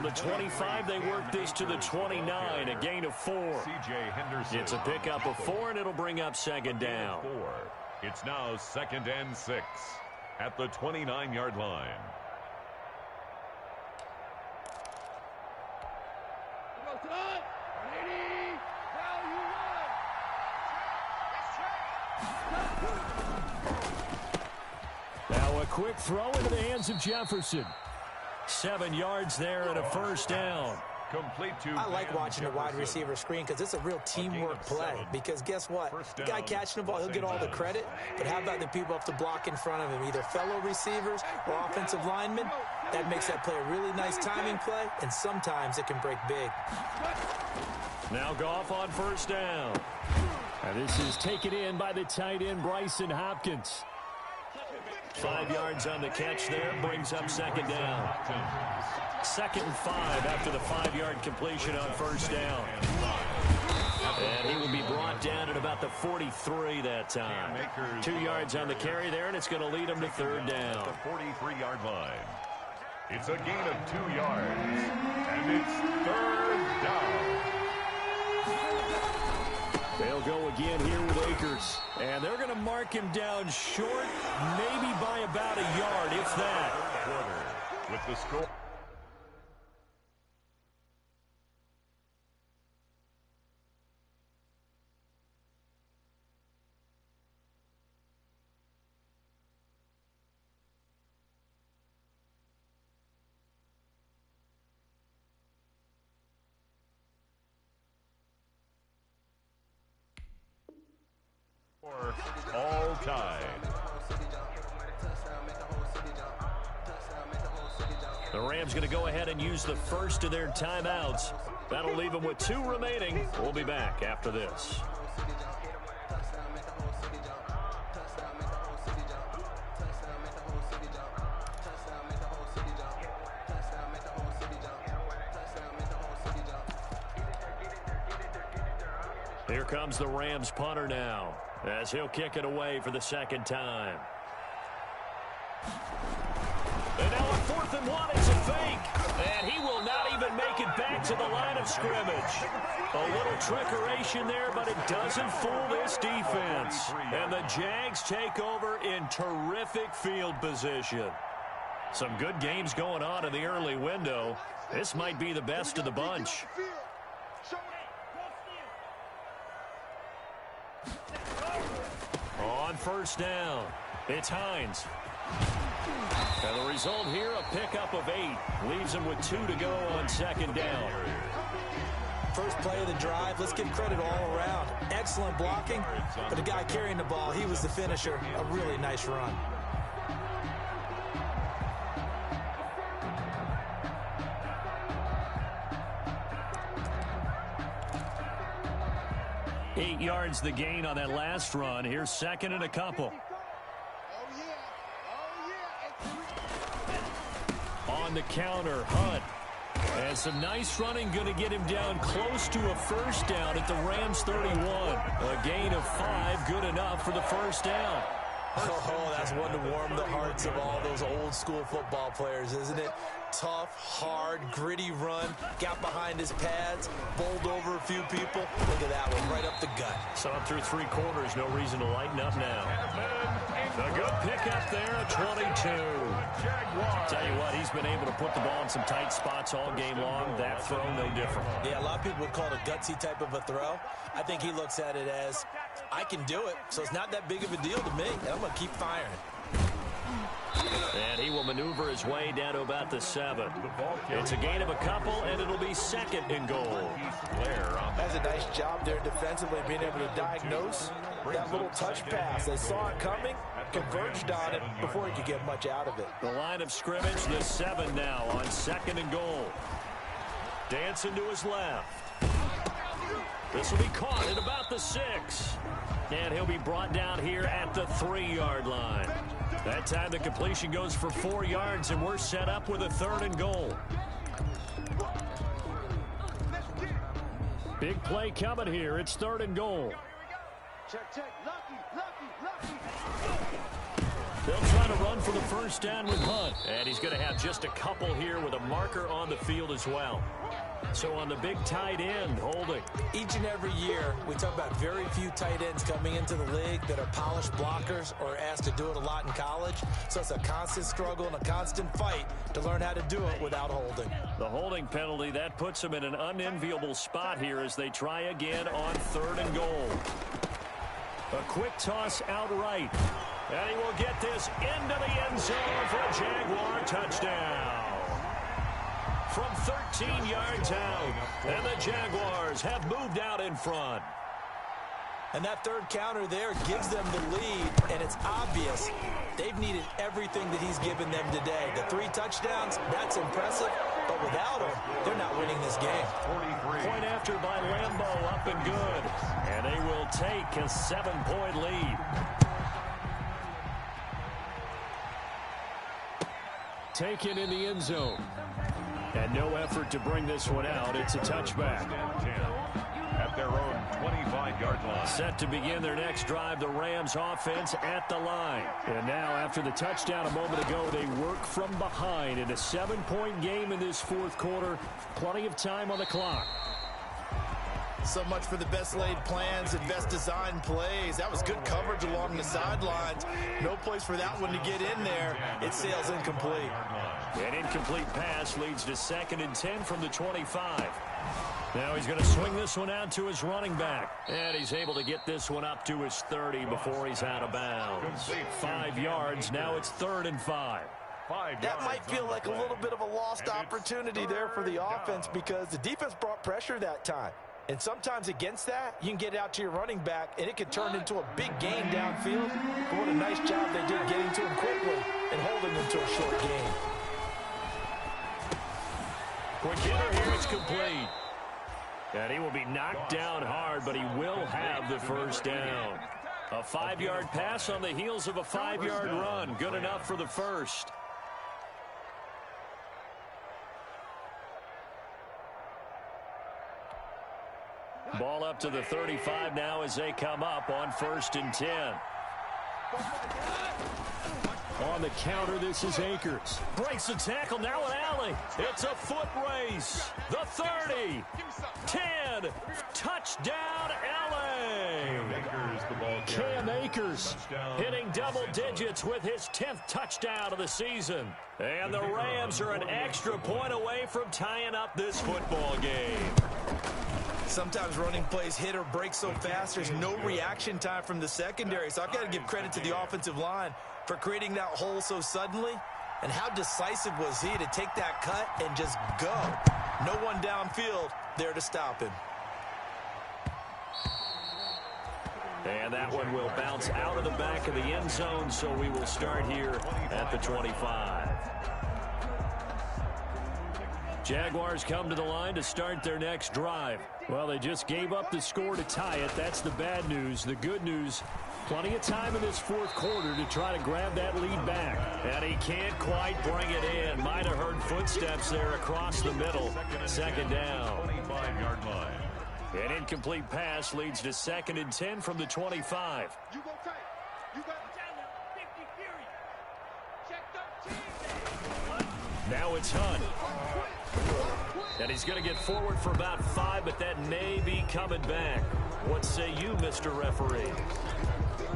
the 25, they work this to the 29, a gain of 4. It's a pickup of 4, and it'll bring up second down. It's now 2nd and 6 at the 29-yard line. Now a quick throw into the hands of Jefferson. 7 yards there and a first down. Complete to I like watching the wide receiver screen because it's a real teamwork play. Because guess what? The guy catching the ball, he'll get all the credit. But how about the people up to block in front of him, either fellow receivers or offensive linemen? That makes that play a really nice timing play, and sometimes it can break big. Now Goff on first down. And this is taken in by the tight end, Bryson Hopkins. 5 yards on the catch there, brings up second down. 2nd and 5 after the 5-yard completion on first down. And he will be brought down at about the 43 that time. 2 yards on the carry there, and it's going to lead him to third down. The 43-yard line. It's a gain of 2 yards, and it's third down. They'll go again here with Akers. And they're going to mark him down short, maybe by about a yard, if that. With the score. All tied. The Rams going to go ahead and use the first of their timeouts. That'll leave them with 2 remaining. We'll be back after this. Here comes the Rams punter now, as he'll kick it away for the second time. And now on 4th and 1, it's a fake. And he will not even make it back to the line of scrimmage. A little trickeration there, but it doesn't fool this defense. And the Jags take over in terrific field position. Some good games going on in the early window. This might be the best of the bunch. On first down, it's Hines. And the result here, a pickup of 8. Leaves him with 2 to go on second down. First play of the drive, let's give credit all around. Excellent blocking, but the guy carrying the ball, he was the finisher. A really nice run. Eight yards the gain on that last run. Here's second and a couple. On the counter, Hunt. And some nice running, going to get him down close to a first down at the Rams 31. A gain of 5, good enough for the first down. Oh, that's one to warm the hearts of all those old school football players, isn't it? Tough, hard, gritty run. Got behind his pads, bowled over a few people. Look at that one, right up the gut. So up through 3 quarters, no reason to lighten up now. A good pickup there at 22. Tell you what, he's been able to put the ball in some tight spots all game long. That throw, no different. Yeah, a lot of people would call it a gutsy type of a throw. I think he looks at it as, I can do it, so it's not that big of a deal to me. I'm going to keep firing. And he will maneuver his way down to about the 7. It's a gain of a couple, and it'll be second and goal. That's a nice job there defensively, being able to diagnose that little touch pass. They saw it coming, converged on it before he could get much out of it. The line of scrimmage, the 7 now on second and goal. Dancing to his left. This will be caught at about the 6. And he'll be brought down here at the 3-yard line. That time the completion goes for 4 yards, and we're set up with a 3rd and goal. Big play coming here. It's 3rd and goal. Check, check. Lucky. They'll try to run for the first down with Hunt. And he's going to have just a couple here with a marker on the field as well. So on the big tight end, holding. Each and every year, we talk about very few tight ends coming into the league that are polished blockers or asked to do it a lot in college. So it's a constant struggle and a constant fight to learn how to do it without holding. The holding penalty, that puts them in an unenviable spot here as they try again on 3rd and goal. A quick toss out right. And he will get this into the end zone for a Jaguar touchdown. From 13 yards out, and the Jaguars have moved out in front. And that third counter there gives them the lead, and it's obvious they've needed everything that he's given them today. The 3 touchdowns, that's impressive, but without him, they're not winning this game. Point after by Lambeau, up and good. And they will take a 7-point lead. Taken in the end zone. And no effort to bring this one out. It's a touchback. At their own 25-yard line. Set to begin their next drive, the Rams offense at the line. And now after the touchdown a moment ago, they work from behind in a 7-point game in this 4th quarter. Plenty of time on the clock. So much for the best laid plans and best designed plays. That was good coverage along the sidelines. No place for that one to get in there. It sails incomplete. An incomplete pass leads to 2nd and 10 from the 25. Now he's going to swing this one out to his running back. And he's able to get this one up to his 30 before he's out of bounds. 5 yards. Now it's 3rd and 5. That might feel like a little bit of a lost opportunity there for the offense because the defense brought pressure that time. And sometimes against that, you can get it out to your running back, and it can turn into a big gain downfield. But what a nice job they did getting to him quickly and holding him to a short gain. Quick hitter here, it's complete. And he will be knocked down hard, but he will have the first down. A 5-yard pass on the heels of a 5-yard run. Good enough for the first. Ball up to the 35 now as they come up on 1st and 10. On the counter, this is Akers. Breaks the tackle, now an alley. It's a foot race. The 30, 10, touchdown LA. Cam Akers hitting double digits with his 10th touchdown of the season. And the Rams are an extra point away from tying up this football game. Sometimes running plays hit or break so fast, there's no reaction time from the secondary. So I've got to give credit to the offensive line for creating that hole so suddenly. And how decisive was he to take that cut and just go? No one downfield there to stop him. And that one will bounce out of the back of the end zone, so we will start here at the 25. Jaguars come to the line to start their next drive. Well, they just gave up the score to tie it. That's the bad news. The good news, plenty of time in this 4th quarter to try to grab that lead back. And he can't quite bring it in. Might have heard footsteps there across the middle. 2nd down. 25-yard line. An incomplete pass leads to 2nd and 10 from the 25. You go tight. You got the challenge. 50 period. Check 13. Now it's Hunt. And he's going to get forward for about 5, but that may be coming back. What say you, Mr. Referee?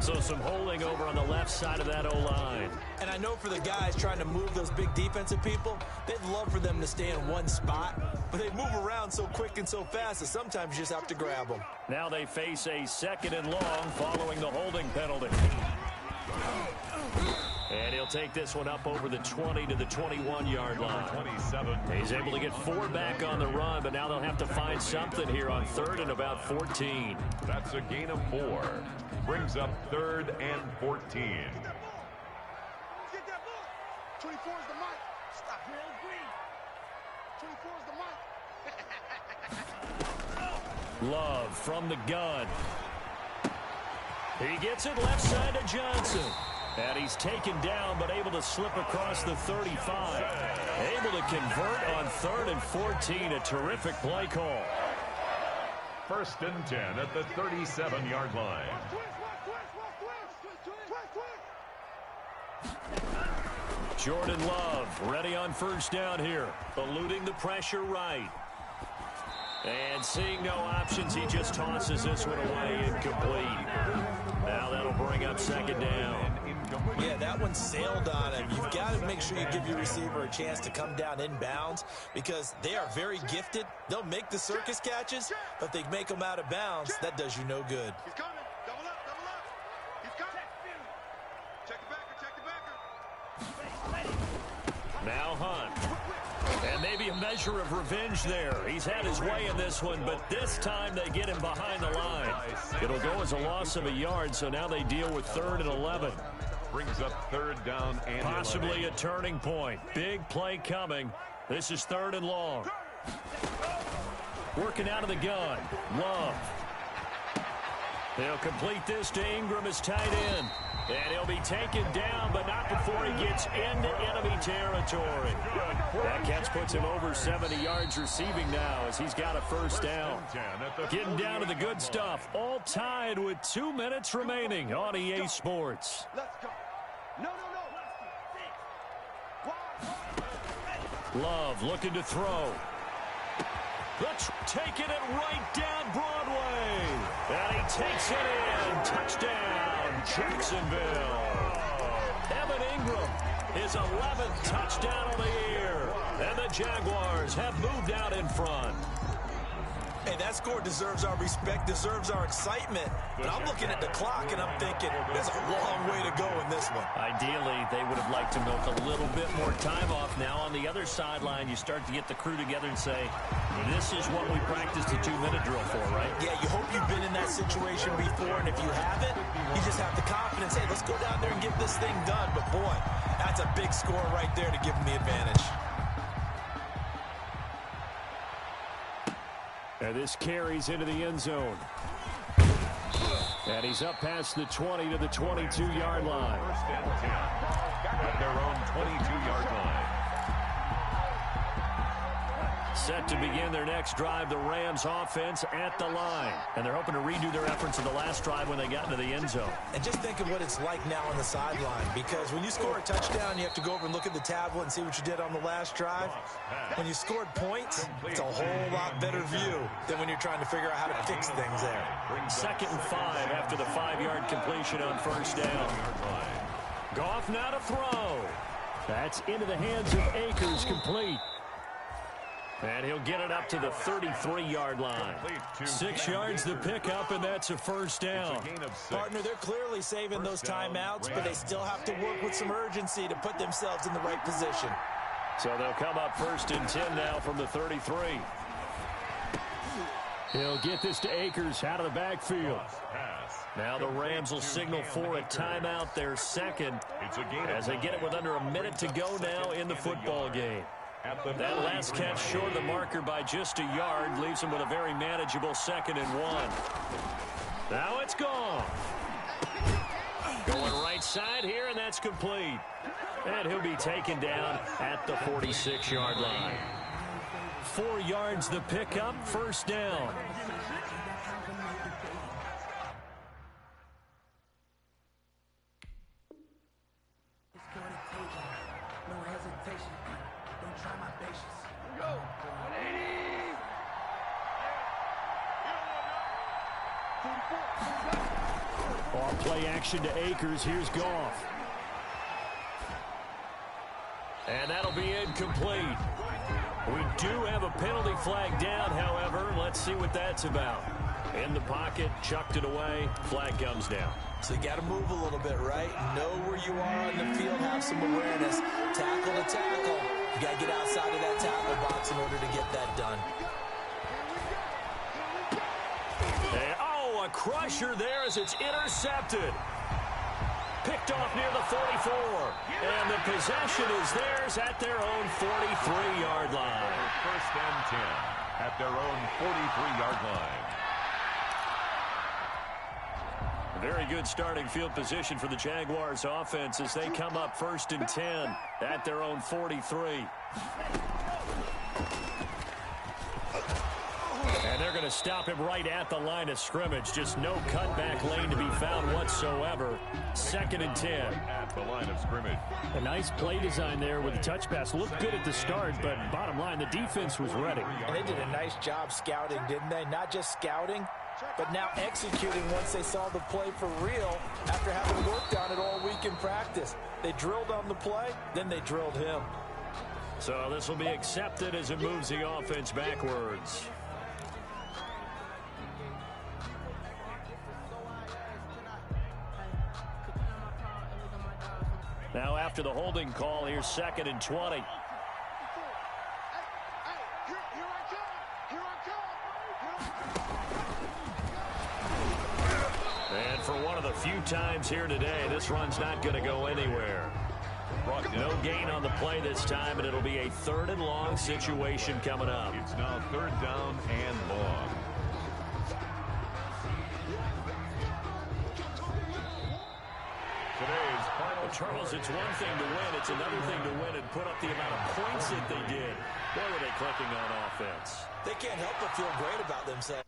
So some holding over on the left side of that O-line. And I know for the guys trying to move those big defensive people, they'd love for them to stay in one spot. But they move around so quick and so fast that sometimes you just have to grab them. Now they face a 2nd and long following the holding penalty. And he'll take this one up over the 20 to the 21-yard line. 27. He's able to get 4 back on the run, but now they'll have to find something here on 3rd and about 14. That's a gain of 4. Brings up 3rd and 14. Get that ball. 24 is the mic. Stop. Real green. 24 is the mic. Love from the gun. He gets it left side to Johnson. And he's taken down, but able to slip across the 35. Able to convert on 3rd and 14. A terrific play call. 1st and 10 at the 37-yard line. Jordan Love ready on first down here. Eluding the pressure right. And seeing no options, he just tosses this one away incomplete. Now that'll bring up second down. Yeah, that one sailed on him. You've got to make sure you give your receiver a chance to come down inbounds because they are very gifted. They'll make the circus catches, but if they make them out of bounds, that does you no good. He's coming. Double up, double up. He's coming. Check the backer, check the backer. Now Hunt. And maybe a measure of revenge there. He's had his way in this one, but this time they get him behind the line. It'll go as a loss of a yard, so now they deal with 3rd and 11. Brings up 3rd down and possibly a turning point. Big play coming. This is 3rd and long. Working out of the gun. Love. He'll complete this to Ingram as tight end. And he'll be taken down, but not before he gets into enemy territory. That catch puts him over 70 yards receiving now as he's got a first down. Getting down to the good stuff. All tied with 2 minutes remaining on EA Sports. Let's go. No. Love looking to throw. Taking it right down Broadway. And he takes it in. Touchdown, Jacksonville. Evan Ingram, his 11th touchdown of the year. And the Jaguars have moved out in front. Hey, that score deserves our respect, deserves our excitement. But I'm looking at the clock, and I'm thinking, there's a long way to go in this one. Ideally, they would have liked to milk a little bit more time off. Now, on the other sideline, you start to get the crew together and say, this is what we practiced the 2-minute drill for, right? Yeah, you hope you've been in that situation before, and if you haven't, you just have the confidence, hey, let's go down there and get this thing done. But, boy, that's a big score right there to give them the advantage. And this carries into the end zone. And he's up past the 20 to the 22-yard line. 1st and 10 at their own 22-yard line. Set to begin their next drive, the Rams offense at the line. And they're hoping to redo their efforts in the last drive when they got into the end zone. And just think of what it's like now on the sideline, because when you score a touchdown, you have to go over and look at the tablet and see what you did on the last drive. When you scored points, it's a whole lot better view than when you're trying to figure out how to fix things there. 2nd and 5 after the 5-yard completion on first down. Goff now to throw. That's into the hands of Akers, complete. And he'll get it up to the 33-yard line. 6 yards the pickup, and that's a first down. Partner, they're clearly saving those timeouts, but they still have to work with some urgency to put themselves in the right position. So they'll come up 1st and 10 now from the 33. He'll get this to Akers out of the backfield. Now the Rams will signal for a timeout, their second, as they get it with under a minute to go now in the football game. That last catch short of the marker by just a yard leaves him with a very manageable 2nd and 1. Now it's gone. Going right side here, and that's complete. And he'll be taken down at the 46-yard line. 4 yards the pickup, first down. Play action to Akers. Here's Goff. And that'll be incomplete. We do have a penalty flag down, however. Let's see what that's about. In the pocket, chucked it away. Flag comes down. So you got to move a little bit, right? Know where you are on the field, have some awareness. Tackle to tackle. You got to get outside of that tackle box in order to get that done. A crusher there as it's intercepted. Picked off near the 44. And the possession is theirs at their own 43-yard line. 1st and 10 at their own 43-yard line. Very good starting field position for the Jaguars offense as they come up 1st and 10 at their own 43. And they're going to to stop him right at the line of scrimmage. Just no cutback lane to be found whatsoever. 2nd and 10. At the line of scrimmage. A nice play design there with the touch pass. Looked good at the start, but bottom line, the defense was ready. And they did a nice job scouting, didn't they? Not just scouting, but now executing once they saw the play for real after having worked on it all week in practice. They drilled on the play, then they drilled him. So this will be accepted as it moves the offense backwards. Now after the holding call, here's 2nd and 20. And for one of the few times here today, this run's not going to go anywhere. No gain on the play this time, and it'll be a 3rd and long situation coming up. It's now 3rd down and long. Today's final. Charles, it's one thing to win. It's another thing to win and put up the amount of points that they did. Boy, were they clicking on offense. They can't help but feel great about themselves.